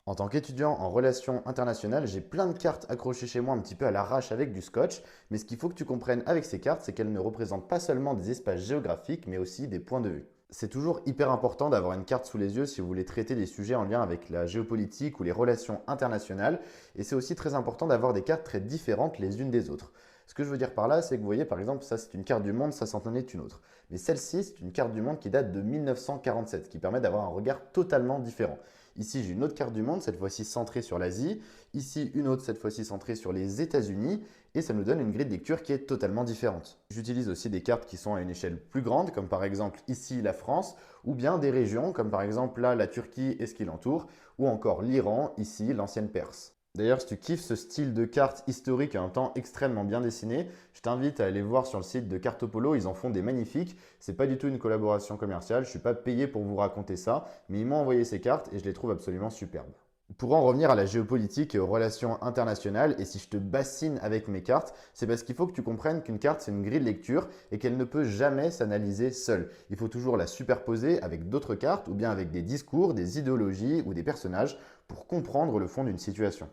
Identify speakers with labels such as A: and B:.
A: En tant qu'étudiant en relations internationales, j'ai plein de cartes accrochées chez moi un petit peu à l'arrache avec du scotch, mais ce qu'il faut que tu comprennes avec ces cartes, c'est qu'elles ne représentent pas seulement des espaces géographiques, mais aussi des points de vue. C'est toujours hyper important d'avoir une carte sous les yeux si vous voulez traiter des sujets en lien avec la géopolitique ou les relations internationales, et c'est aussi très important d'avoir des cartes très différentes les unes des autres. Ce que je veux dire par là, c'est que vous voyez, par exemple, ça c'est une carte du monde, ça c'en est une autre. Mais celle-ci, c'est une carte du monde qui date de 1947, qui permet d'avoir un regard totalement différent. Ici, j'ai une autre carte du monde, cette fois-ci centrée sur l'Asie. Ici, une autre, cette fois-ci centrée sur les États-Unis. Et ça nous donne une grille de lecture qui est totalement différente. J'utilise aussi des cartes qui sont à une échelle plus grande, comme par exemple ici la France, ou bien des régions, comme par exemple là la Turquie et ce qui l'entoure, ou encore l'Iran, ici l'ancienne Perse. D'ailleurs, si tu kiffes ce style de carte historique et en temps extrêmement bien dessiné, je t'invite à aller voir sur le site de Cartopolo, ils en font des magnifiques. C'est pas du tout une collaboration commerciale, je suis pas payé pour vous raconter ça, mais ils m'ont envoyé ces cartes et je les trouve absolument superbes. Pour en revenir à la géopolitique et aux relations internationales, et si je te bassine avec mes cartes, c'est parce qu'il faut que tu comprennes qu'une carte, c'est une grille de lecture et qu'elle ne peut jamais s'analyser seule. Il faut toujours la superposer avec d'autres cartes ou bien avec des discours, des idéologies ou des personnages pour comprendre le fond d'une situation.